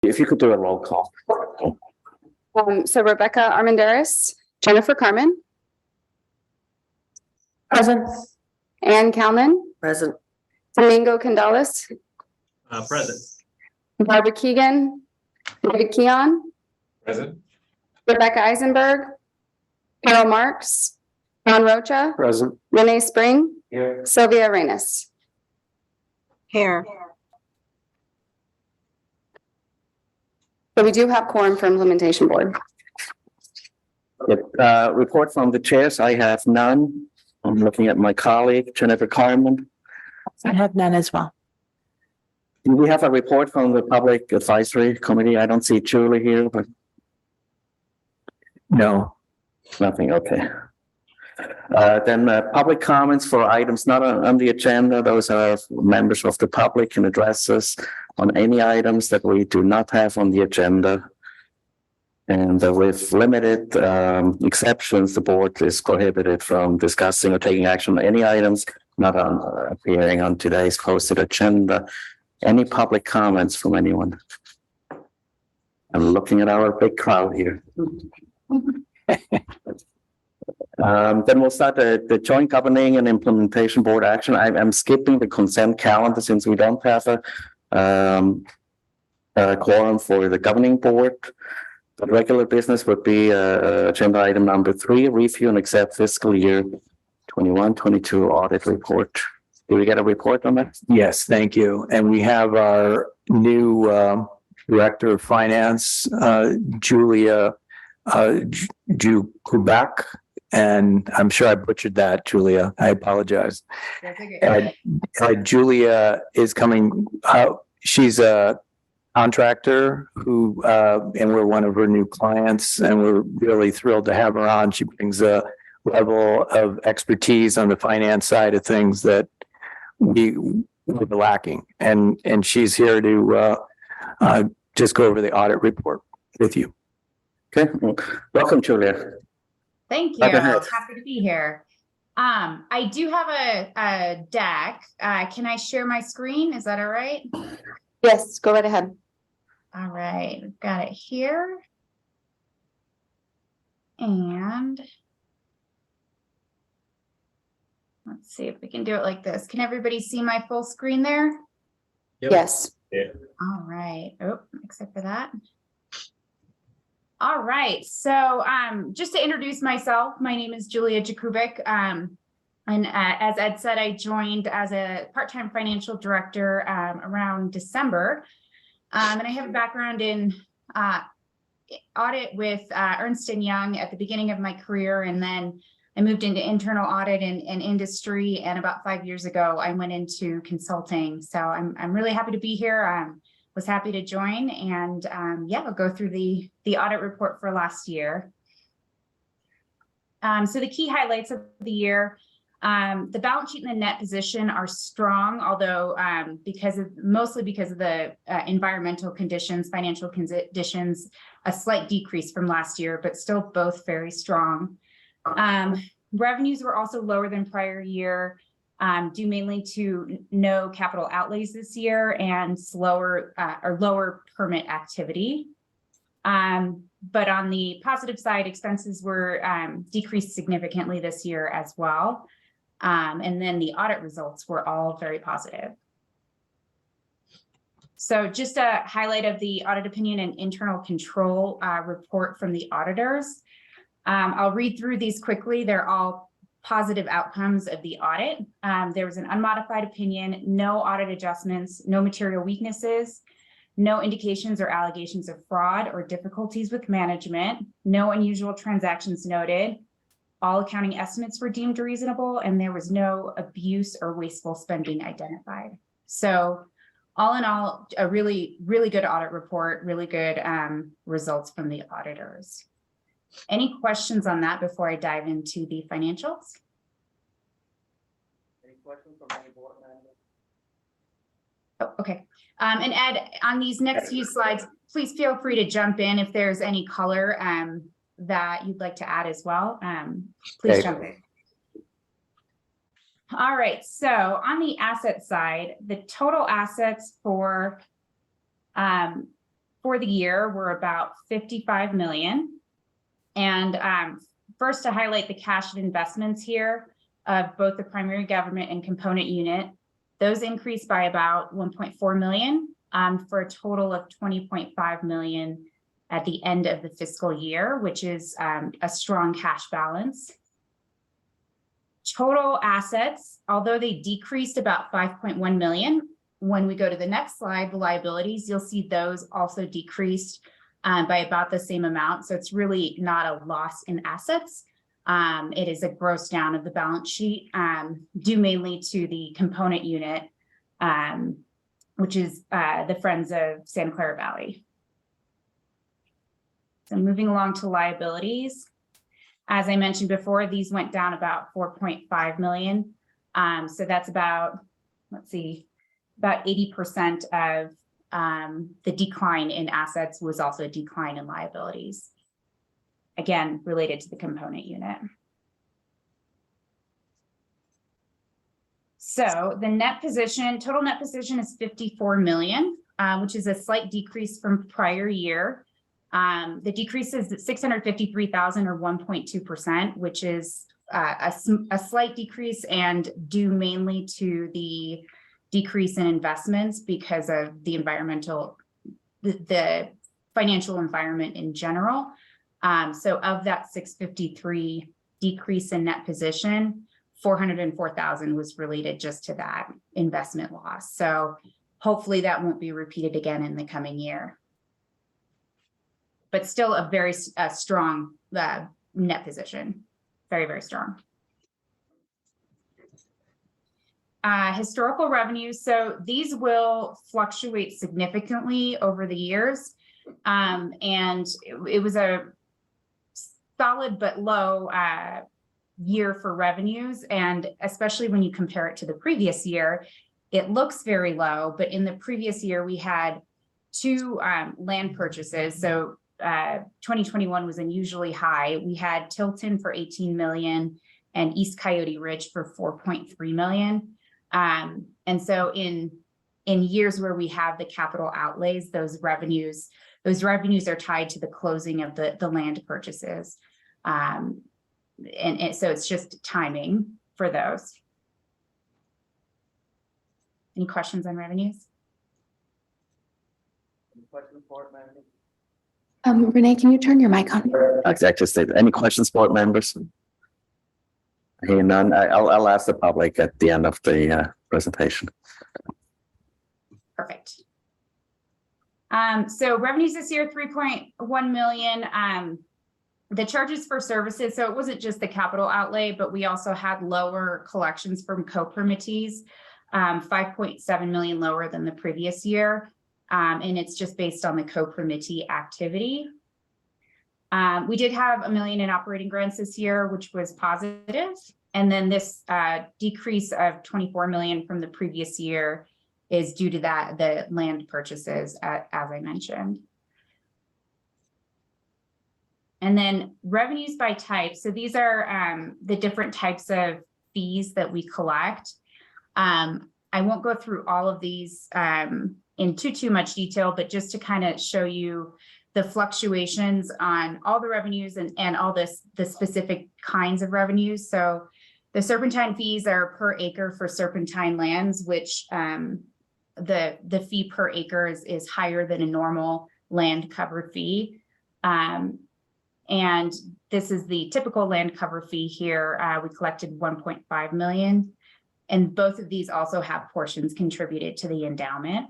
If you could do a roll call. So Rebecca Armendariz, Jennifer Carmen, Present. Ann Kalman, Present. Domingo Candalis, Present. Barbara Keegan, David Keon, Present. Rebecca Eisenberg, Carol Marks, Ron Rocha, Present. Renee Spring, Here. Sylvia Reynes. Here. So we do have quorum for implementation board. Report from the chairs. I have none. I'm looking at my colleague, Jennifer Carmen. I have none as well. Do we have a report from the Public Advisory Committee? I don't see Julie here, but no, nothing. Okay. Then public comments for items not on the agenda. Those are members of the public can address us on any items that we do not have on the agenda. And with limited exceptions, the board is prohibited from discussing or taking action on any items not on appearing on today's posted agenda. Any public comments from anyone? I'm looking at our big crowd here. Then we'll start the joint governing and implementation board action. I'm skipping the consent calendar since we don't have a quorum for the governing board. The regular business would be agenda item number 3, review and accept fiscal year 21-22 audit report. Do we get a report on that? Yes, thank you. And we have our new Director of Finance, Julia Jukubak. And I'm sure I butchered that, Julia. I apologize. Julia is coming out. She's a contractor who, and we're one of her new clients, and we're really thrilled to have her on. She brings a level of expertise on the finance side of things that we were lacking. And she's here to just go over the audit report with you. Okay, welcome, Julia. Thank you. Go ahead. Happy to be here. I do have a deck. Can I share my screen? Is that all right? Yes, go right ahead. All right, we've got it here. And let's see if we can do it like this. Can everybody see my full screen there? Yep. Yes. All right. Oh, except for that. All right. So just to introduce myself, my name is Julia Jukubik. And as Ed said, I joined as a part-time financial director around December. And I have a background in audit with Ernst & Young at the beginning of my career. And then I moved into internal audit and industry. And about 5 years ago, I went into consulting. So I'm really happy to be here. Was happy to join, and yeah, I'll go through the audit report for last year. So the key highlights of the year, the balance sheet and the net position are strong, although mostly because of the environmental conditions, financial conditions, a slight decrease from last year, but still both very strong. Revenues were also lower than prior year, due mainly to no capital outlays this year and slower or lower permit activity. But on the positive side, expenses were decreased significantly this year as well. And then the audit results were all very positive. So just a highlight of the audit opinion and internal control report from the auditors. I'll read through these quickly. They're all positive outcomes of the audit. There was an unmodified opinion, no audit adjustments, no material weaknesses, no indications or allegations of fraud or difficulties with management, no unusual transactions noted, all accounting estimates were deemed reasonable, and there was no abuse or wasteful spending identified. So all in all, a really, really good audit report, really good results from the auditors. Any questions on that before I dive into the financials? Any questions from any board members? Oh, okay. And Ed, on these next few slides, please feel free to jump in if there's any color that you'd like to add as well. Please jump in. All right, so on the asset side, the total assets for for the year were about 55 million. And first, to highlight the cash and investments here of both the primary government and component unit, those increased by about 1.4 million for a total of 20.5 million at the end of the fiscal year, which is a strong cash balance. Total assets, although they decreased about 5.1 million, when we go to the next slide, the liabilities, you'll see those also decreased by about the same amount. So it's really not a loss in assets. It is a gross down of the balance sheet due mainly to the component unit, which is the Friends of Santa Clara Valley. So moving along to liabilities. As I mentioned before, these went down about 4.5 million. So that's about, let's see, about 80% of the decline in assets was also a decline in liabilities. Again, related to the component unit. So the net position, total net position is 54 million, which is a slight decrease from prior year. The decrease is at 653,000 or 1.2%, which is a slight decrease and due mainly to the decrease in investments because of the the financial environment in general. So of that 653 decrease in net position, 404,000 was related just to that investment loss. So hopefully that won't be repeated again in the coming year. But still a very strong net position, very, very strong. Historical revenues, so these will fluctuate significantly over the years. And it was a solid but low year for revenues. And especially when you compare it to the previous year, it looks very low, but in the previous year, we had two land purchases. So 2021 was unusually high. We had Tilton for 18 million and East Coyote Ridge for 4.3 million. And so in years where we have the capital outlays, those revenues are tied to the closing of the land purchases. And so it's just timing for those. Any questions on revenues? Renee, can you turn your mic on? Exactly. Any questions, board members? Hearing none, I'll ask the public at the end of the presentation. Perfect. So revenues this year, 3.1 million. The charges for services, so it wasn't just the capital outlay, but we also had lower collections from co-permittees, 5.7 million lower than the previous year. And it's just based on the co-permittee activity. We did have $1 million in operating grants this year, which was positive. And then this decrease of 24 million from the previous year is due to the land purchases, as I mentioned. And then revenues by type. So these are the different types of fees that we collect. I won't go through all of these in too much detail, but just to kind of show you the fluctuations on all the revenues and all the specific kinds of revenues. So the serpentine fees are per acre for serpentine lands, which the fee per acre is higher than a normal land cover fee. And this is the typical land cover fee here. We collected 1.5 million. And both of these also have portions contributed to the endowment.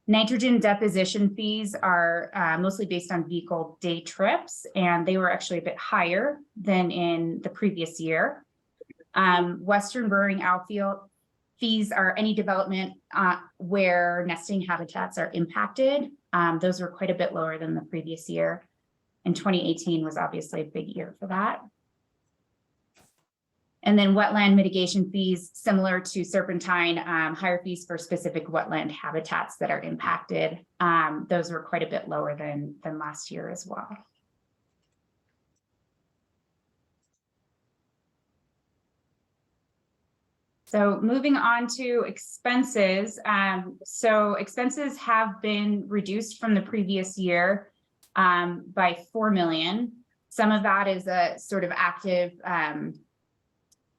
Nitrogen deposition fees are mostly based on vehicle day trips, and they were actually a bit higher than in the previous year. Western burrowing outfield fees are any development where nesting habitats are impacted. Those were quite a bit lower than the previous year. And 2018 was obviously a big year for that. And then wetland mitigation fees, similar to serpentine, higher fees for specific wetland habitats that are impacted. Those were quite a bit lower than last year as well. So moving on to expenses. So expenses have been reduced from the previous year by 4 million. Some of that is a sort of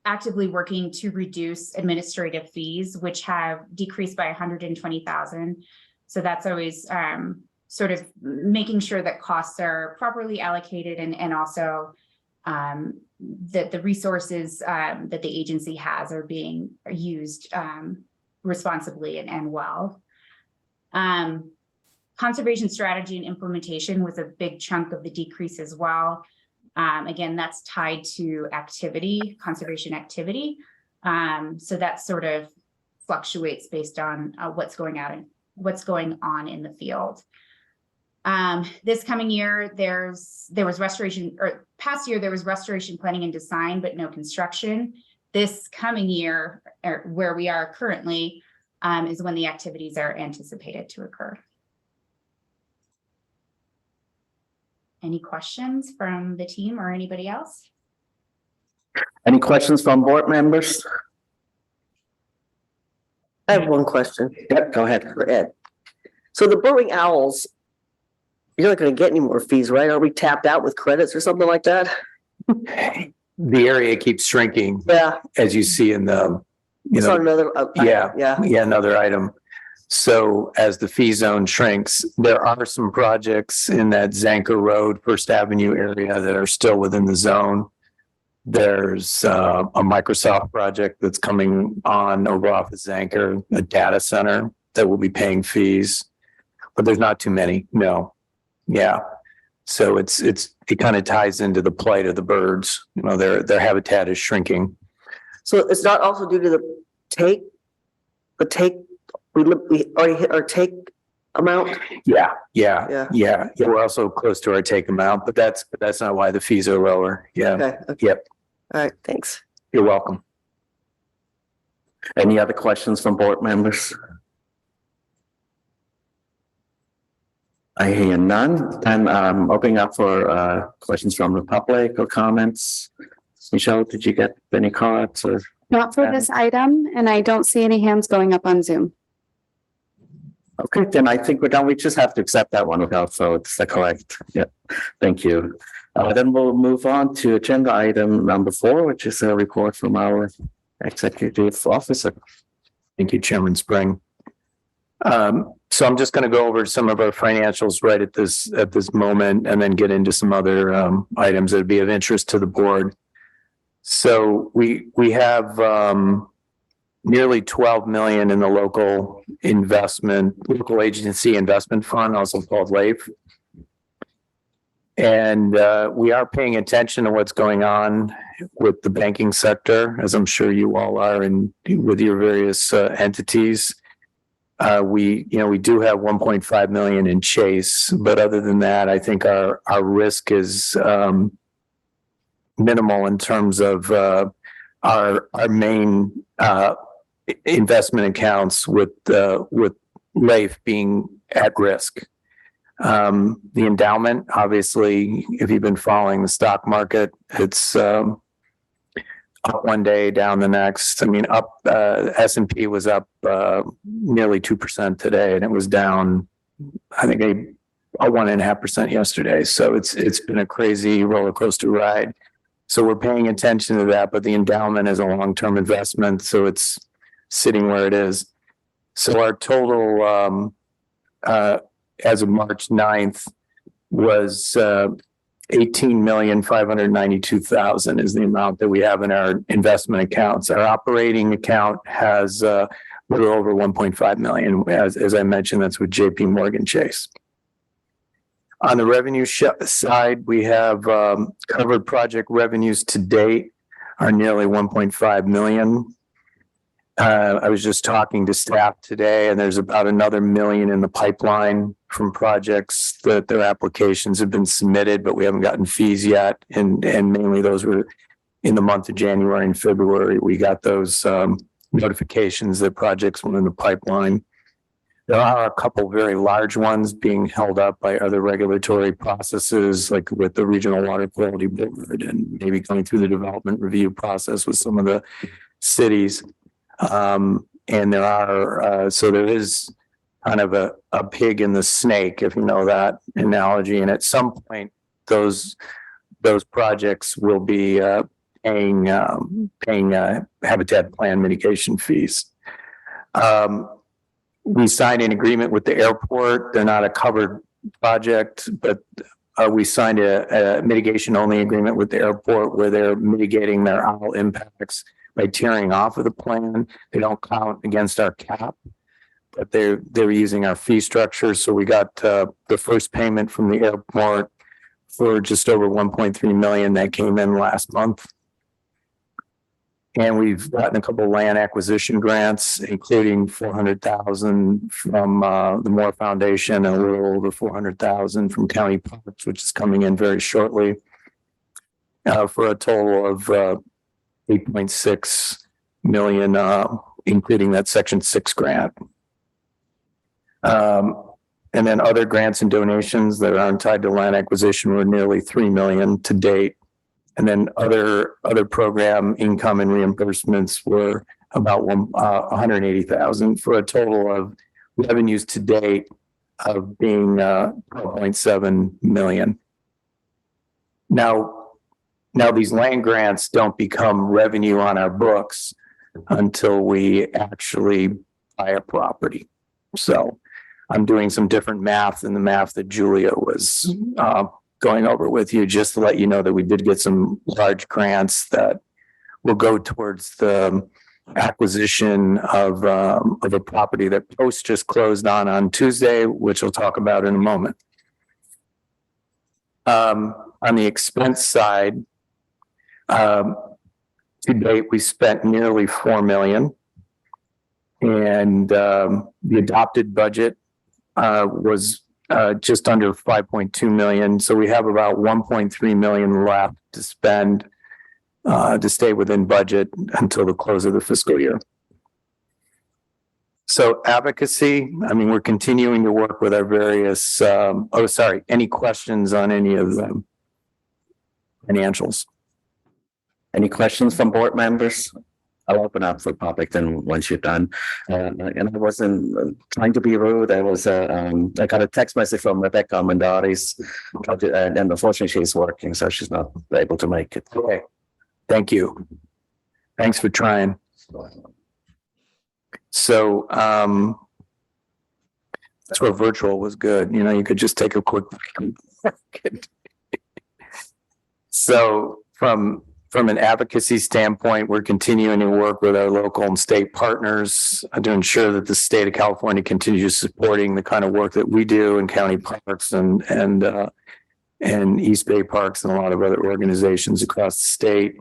actively working to reduce administrative fees, which have decreased by 120,000. So that's always sort of making sure that costs are properly allocated and also that the resources that the agency has are being used responsibly and well. Conservation strategy and implementation was a big chunk of the decrease as well. Again, that's tied to activity, conservation activity. So that sort of fluctuates based on what's going on in the field. This coming year, there was restoration, or past year, there was restoration planning and design, but no construction. This coming year, or where we are currently, is when the activities are anticipated to occur. Any questions from the team or anybody else? Any questions from board members? I have one question Yep, go ahead. for Ed. So the Burrowing Owls, you're not gonna get any more fees, right? Are we tapped out with credits or something like that? The area keeps shrinking, Yeah, as you see in the, you it's on know, another. yeah. Yeah, another item. So as the fee zone shrinks, there are some projects in that Zanker Road, First Avenue area that are still within the zone. There's a Microsoft project that's coming on over off of Zanker, a data center that will be paying fees, but there's not too many. No. Yeah. So it kind of ties into the plight of the birds. You know, their habitat is shrinking. so it's not also due to the take? We already hit our take amount? Yeah. We're also close to our take amount, but that's not why the fees are lower. Yeah. Okay. Yep. All right, thanks. You're welcome. Any other questions from board members? I hear none. Then opening up for questions from the public or comments. Michelle, did you get any cards or? Not for this item, and I don't see any hands going up on Zoom. Okay, then I think we're done. We just have to accept that one without votes. Is that correct? Yeah, thank you. Then we'll move on to agenda item number 4, which is a report from our executive officer. Thank you, Chairman Spring. So I'm just going to go over some of our financials right at this moment and then get into some other items that would be of interest to the board. So we have nearly 12 million in the local agency investment fund, also called LAIF. And we are paying attention to what's going on with the banking sector, as I'm sure you all are, and with your various entities. We do have 1.5 million in Chase, but other than that, I think our risk is minimal in terms of our main investment accounts with LAIF being at risk. The endowment, obviously, if you've been following the stock market, it's up one day, down the next. I mean, up S&P was up nearly 2% today, and it was down, I think, a 1.5% yesterday. So it's been a crazy roller coaster ride. So we're paying attention to that, but the endowment is a long-term investment, so it's sitting where it is. So our total as of March 9th was 18,592,000 is the amount that we have in our investment accounts. Our operating account has a little over 1.5 million. As I mentioned, that's with JP Morgan Chase. On the revenue side, we have covered project revenues to date are nearly 1.5 million. I was just talking to staff today, and there's about another 1 million in the pipeline from projects that their applications have been submitted, but we haven't gotten fees yet. And mainly those were in the month of January and February. We got those notifications that projects were in the pipeline. There are a couple very large ones being held up by other regulatory processes, like with the Regional Water Quality Board, and maybe going through the development review process with some of the cities. And there are, so there is kind of a pig in the snake, if you know that analogy. And at some point, those projects will be paying habitat plan mitigation fees. We signed an agreement with the airport. They're not a covered project, but we signed a mitigation only agreement with the airport where they're mitigating their owl impacts by tearing off of the plan. They don't count against our cap, but they're using our fee structure. So we got the first payment from the airport for just over 1.3 million that came in last month. And we've gotten a couple of land acquisition grants, including 400,000 from the Moore Foundation and a little over 400,000 from County Parks, which is coming in very shortly, for a total of 8.6 million, including that Section 6 grant. And then other grants and donations that aren't tied to land acquisition were nearly 3 million to date. And then other program income and reimbursements were about 180,000 for a total of revenues to date of being 12.7 million. Now these land grants don't become revenue on our books until we actually buy a property. So I'm doing some different math than the math that Julia was going over with you, just to let you know that we did get some large grants that will go towards the acquisition of a property that Post just closed on Tuesday, which we'll talk about in a moment. On the expense side, to date, we spent nearly 4 million, and the adopted budget was just under 5.2 million. So we have about 1.3 million left to spend to stay within budget until the close of the fiscal year. So advocacy, I mean, we're continuing to work with our various, any questions on any of the financials? Any questions from board members? I'll open up for public then once you're done. And I wasn't trying to be rude. I got a text message from Rebecca Mandaris, and unfortunately she's working, so she's not able to make it. Okay. Thank you. Thanks for trying. So that's where virtual was good. You know, you could just take a quick break. So from an advocacy standpoint, we're continuing to work with our local and state partners to ensure that the state of California continues supporting the kind of work that we do in county parks and East Bay Parks and a lot of other organizations across the state.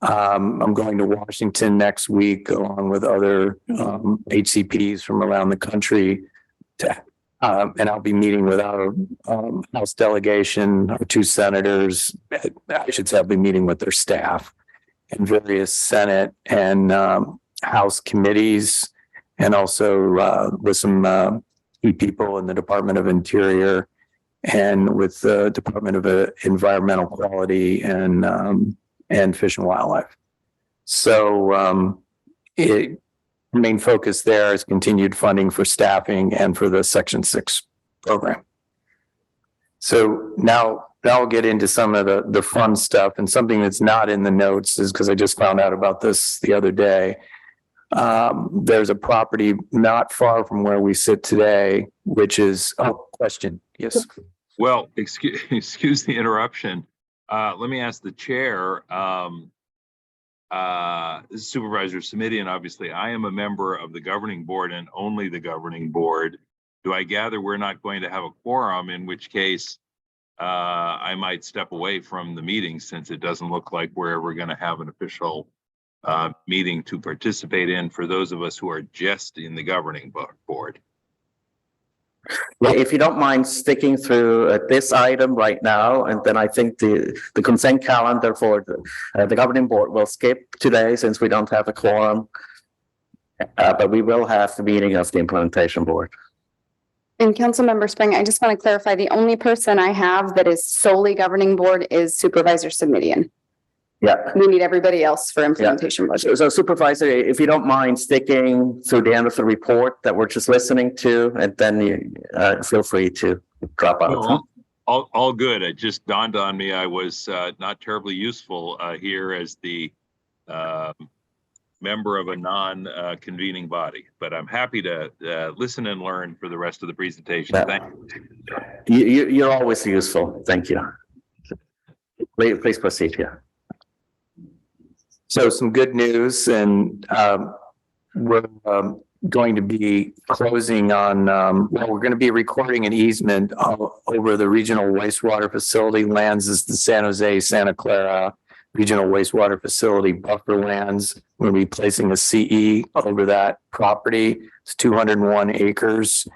I'm going to Washington next week along with other HCPs from around the country and I'll be meeting with our House delegation, our 2 senators. I should say I'll be meeting with their staff and various Senate and House committees, and also with some key people in the Department of Interior and with the Department of Environmental Quality and Fish and Wildlife. So main focus there is continued funding for staffing and for the Section 6 program. So now I'll get into some of the fun stuff, and something that's not in the notes is because I just found out about this the other day. There's a property not far from where we sit today, which is, question. Yes. Well, excuse the interruption. Let me ask the chair, Supervisor Simitian, obviously I am a member of the governing board and only the governing board. Do I gather we're not going to have a quorum, in which case I might step away from the meeting, since it doesn't look like we're ever going to have an official meeting to participate in for those of us who are just in the governing board. Yeah, if you don't mind sticking through this item right now, and then I think the consent calendar for the governing board will skip today since we don't have a quorum. But we will have the meeting of the implementation board. And Councilmember Spring, I just want to clarify, the only person I have that is solely governing board is Supervisor Simitian. Yeah. We need everybody else for implementation budget. So Supervisor, if you don't mind sticking through the end of the report that we're just listening to, and then you feel free to drop out. huh? All good. It just dawned on me I was not terribly useful here as the member of a non-convening body, but I'm happy to listen and learn for the rest of the presentation. Yeah. Thank you. You're always useful. Thank you. Please proceed here. So some good news, and we're going to be closing on, well, we're going to be recording an easement over the regional wastewater facility lands as the San Jose, Santa Clara Regional Wastewater Facility buffer lands. We're going to be placing a CE over that property. It's 201 acres.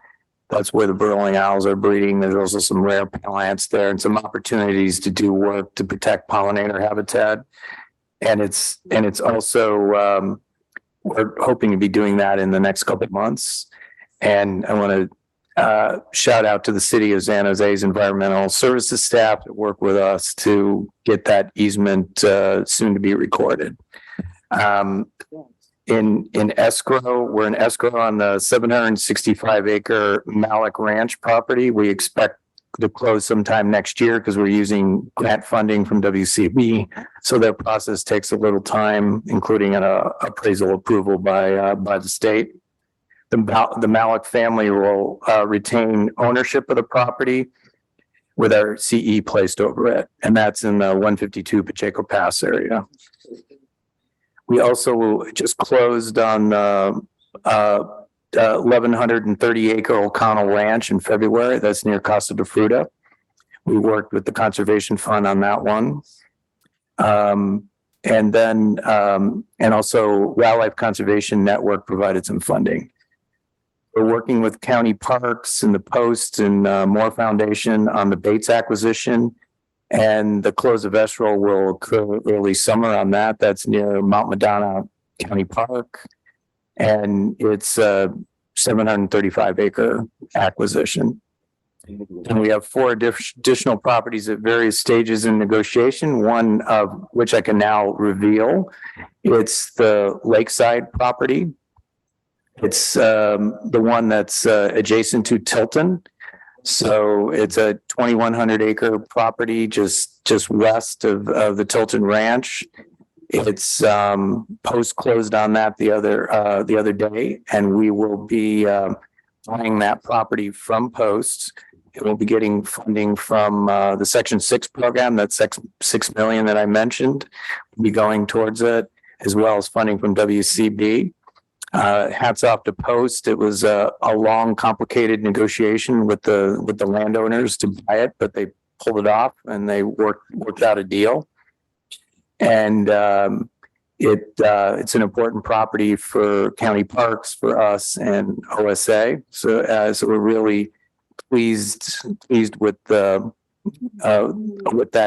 That's where the burrowing owls are breeding. There's also some rare plants there and some opportunities to do work to protect pollinator habitat. And it's also, we're hoping to be doing that in the next couple of months. And I want to shout out to the city of San Jose's environmental services staff that work with us to get that easement soon to be recorded. In escrow, we're in escrow on the 765 acre Malik Ranch property. We expect to close sometime next year because we're using grant funding from WCB. So that process takes a little time, including an appraisal approval by the state. The Malik family will retain ownership of the property with our CE placed over it. And that's in the 152 Pacheco Pass area. We also just closed on 1,130 acre O'Connell Ranch in February. That's near Costa de Fruta. We worked with the Conservation Fund on that one. And also Wildlife Conservation Network provided some funding. We're working with county parks and the Post and Moore Foundation on the Bates acquisition. And the close of escrow will occur early summer on that. That's near Mount Madonna County Park. And it's a 735 acre acquisition. And we have 4 additional properties at various stages in negotiation, one of which I can now reveal. It's the Lakeside property. It's the one that's adjacent to Tilton. So it's a 2,100 acre property just west of the Tilton Ranch. It's Post closed on that the other day, and we will be buying that property from Post. It will be getting funding from the Section 6 program. That's $6 million that I mentioned. We'll be going towards it, as well as funding from WCB. Hats off to Post. It was a long, complicated negotiation with the landowners to buy it, but they pulled it off and they worked out a deal. And it's an important property for county parks, for us and OSA. So we're really pleased with that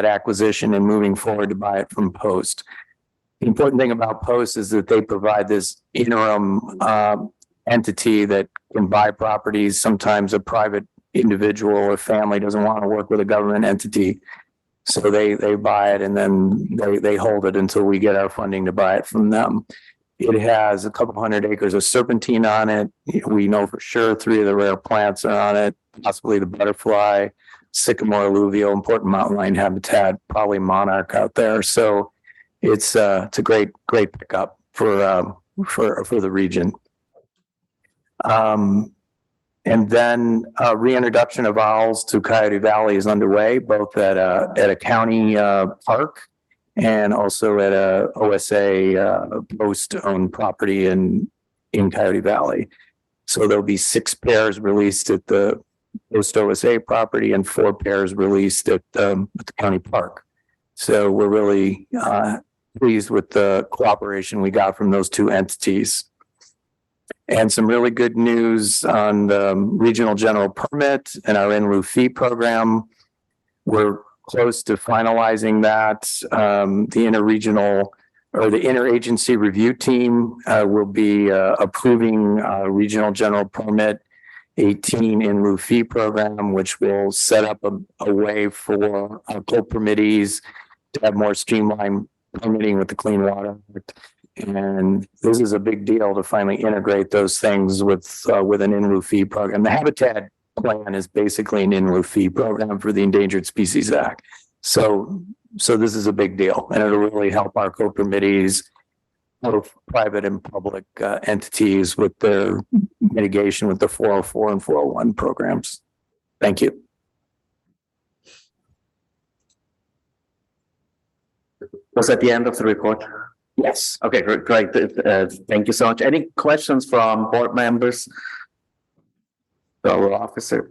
acquisition and moving forward to buy it from Post. The important thing about Post is that they provide this interim entity that can buy properties. Sometimes a private individual or family doesn't want to work with a government entity. So they buy it and then they hold it until we get our funding to buy it from them. It has a couple hundred acres of serpentine on it. We know for sure 3 of the rare plants are on it, possibly the butterfly, sycamore alluvial, important mountain lion habitat, probably monarch out there. So it's a great pickup for the region. And then reintroduction of owls to Coyote Valley is underway, both at a county park and also at a OSA Post-owned property in Coyote Valley. So there'll be 6 pairs released at the Post OSA property and 4 pairs released at the county park. So we're really pleased with the cooperation we got from those 2 entities. And some really good news on the regional general permit and our in lieu fee program. We're close to finalizing that. The interregional or the interagency review team will be approving regional general permit 18 in lieu fee program, which will set up a way for co-permittees to have more streamlined permitting with the Clean Water Act. And this is a big deal to finally integrate those things with an in-lieu fee program. The Habitat plan is basically an in-lieu fee program for the Endangered Species Act. So this is a big deal, and it'll really help our co-permittees, both private and public entities, with their mitigation with the 404 and 401 programs. Thank you. Was that the end of the report? Yes. Okay, great. Thank you so much. Any questions from board members? Our officer?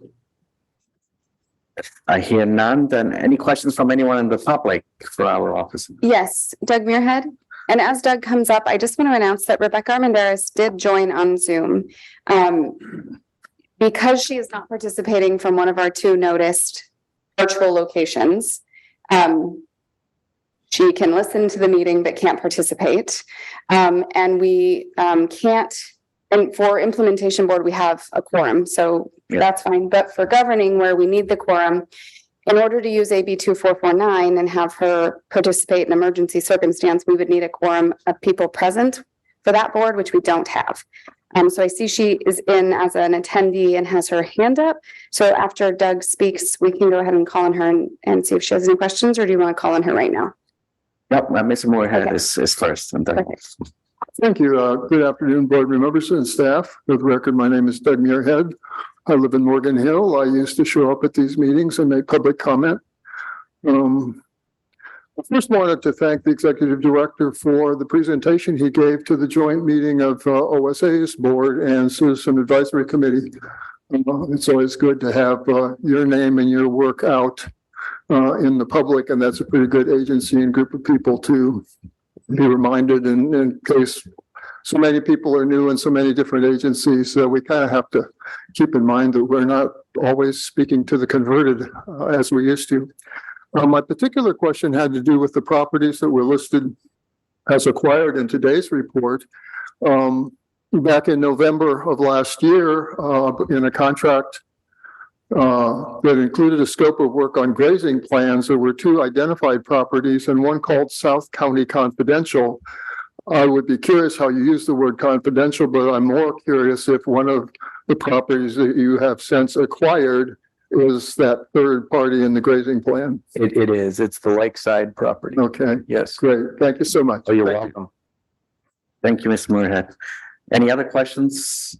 I hear none. Then any questions from anyone in the public for our officer? Yes, Doug Muirhead. And as Doug comes up, I just want to announce that Rebecca Armendariz did join on Zoom. Because she is not participating from one of our two noticed virtual locations, she can listen to the meeting but can't participate. And we can't, and for implementation board, we have a quorum, so that's fine. But for governing, where we need the quorum, in order to use AB 2449 and have her participate in emergency circumstance, we would need a quorum of people present for that board, which we don't have. So I see she is in as an attendee and has her hand up. So after Doug speaks, we can go ahead and call on her and see if she has any questions, or do you want to call on her right now? Yep, Mr. Moorhead Okay. is first. And then Thank you. Good afternoon, board members and staff. For the record, my name is Doug Muirhead. I live in Morgan Hill. I used to show up at these meetings and make public comment. I first wanted to thank the executive director for the presentation he gave to the joint meeting of OSA's board and Citizen Advisory Committee. It's always good to have your name and your work out in the public, and that's a pretty good agency and group of people to be reminded in case so many people are new in so many different agencies. We kind of have to keep in mind that we're not always speaking to the converted as we used to. My particular question had to do with the properties that were listed as acquired in today's report. Back in November of last year, in a contract that included a scope of work on grazing plans, there were two identified properties and one called South County Confidential. I would be curious how you use the word confidential, but I'm more curious if one of the properties that you have since acquired is that third party in the grazing plan. It is. It's the lakeside property. Okay, Yes. great. Thank you so much. Oh, you're Thank you. welcome. thank you, Mr. Moorhead. Any other questions?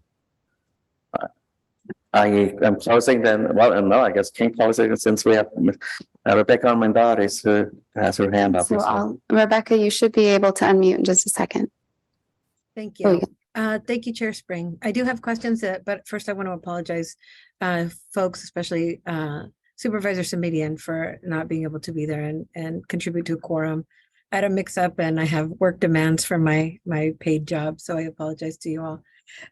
I am closing then. Well, no, I guess can't close it since we have Rebecca Armendariz who has her hand up. So Rebecca, you should be able to unmute in just a second. Thank There you you. Thank you, Chair Spring. I do have questions, but first I want to apologize, folks, especially Supervisor Semidian, for not being able to be there and contribute to a quorum. I had a mix up and I have work demands for my paid job, so I apologize to you all.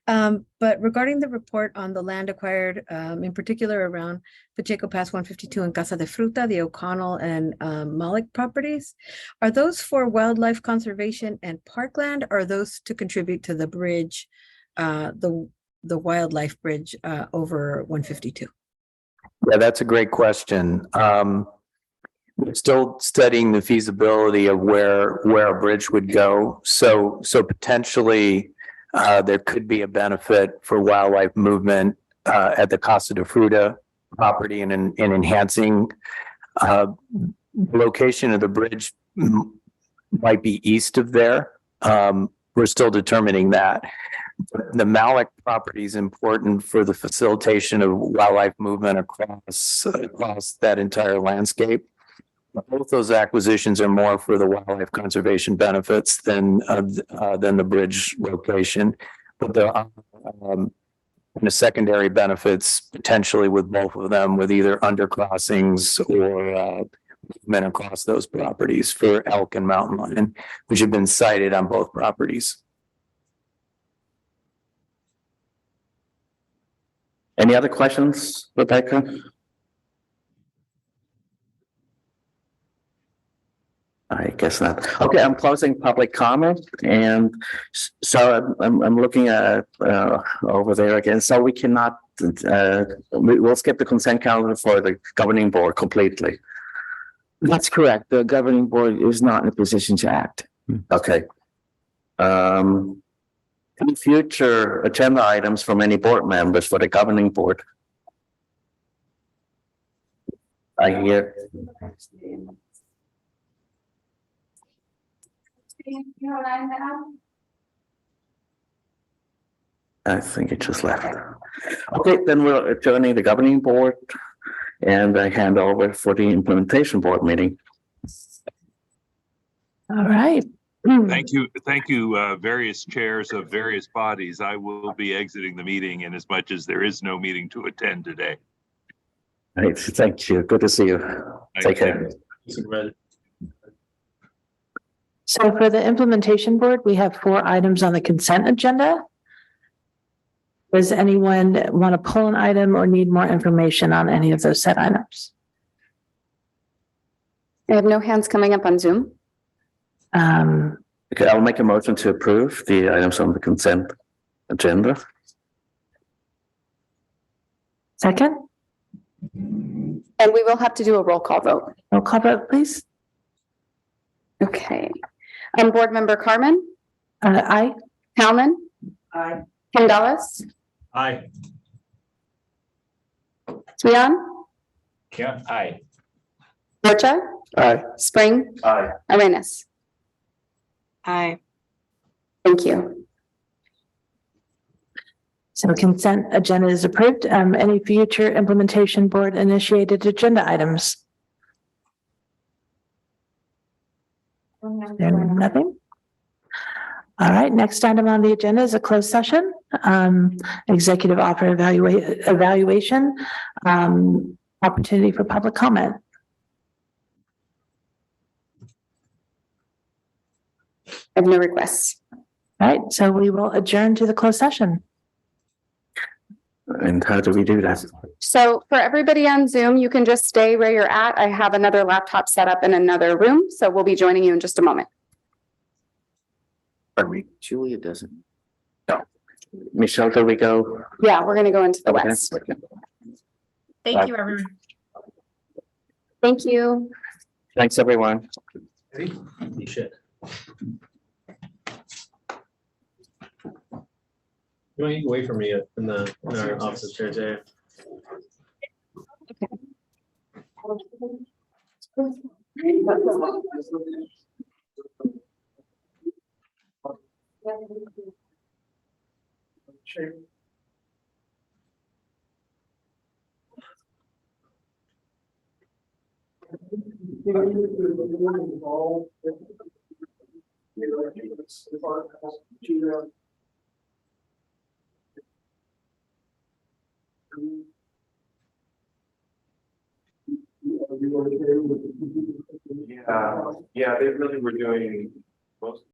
But regarding the report on the land acquired, in particular around Pacheco Pass 152 and Casa de Fruta, the O'Connell and Malik properties, are those for wildlife conservation and parkland, or are those to contribute to the bridge, the wildlife bridge over 152? Yeah, that's a great question. We're still studying the feasibility of where a bridge would go. So potentially there could be a benefit for wildlife movement at the Casa de Fruta property and in enhancing location of the bridge might be east of there. We're still determining that. The Malik property is important for the facilitation of wildlife movement across that entire landscape. Both those acquisitions are more for the wildlife conservation benefits than the bridge location. But there are the secondary benefits potentially with both of them, with either undercrossings or movement across those properties for elk and mountain lion, which have been sited on both properties. Any other questions, Rebecca? I guess not. Okay, I'm closing public comment, and so I'm looking at over there again. So we cannot. We'll skip the consent calendar for the governing board completely. That's correct. The governing board is not in a position to act. Okay. Any future agenda items from any board members for the governing board? I hear. I think it just left. Okay, then we're adjourning the governing board and I hand over for the implementation board meeting. All right. Thank you, various chairs of various bodies. I will be exiting the meeting in as much as there is no meeting to attend today. Right, thank you. Good to see you. Take care. So for the implementation board, we have 4 items on the consent agenda. Does anyone want to pull an item or need more information on any of those set items? I have no hands coming up on Zoom. Okay, I'll make a motion to approve the items on the consent agenda. Second, And we will have to do a roll call vote. roll call vote, please. Okay. Board Member Carmen, Aye. Kalman. Aye. Candelas, Aye. Swian, Yeah, aye. Borcha, Aye. Spring, Aye. Arenas. Aye. Thank you. So consent agenda is approved. Any future implementation board initiated agenda items? There nothing? All right, next item on the agenda is a closed session, executive offer evaluation, opportunity for public comment. I have no requests. All right, so we will adjourn to the closed session. And how do we do that? So for everybody on Zoom, you can just stay where you're at. I have another laptop set up in another room, so we'll be joining you in just a moment. Pardon me, Julia doesn't. No. Michelle, do we go? Yeah, we're gonna go into the Okay. west. Thank you, everyone. Thank you. Thanks, everyone. You should. You want to wait for me in our office upstairs there? Yeah, they really were doing most.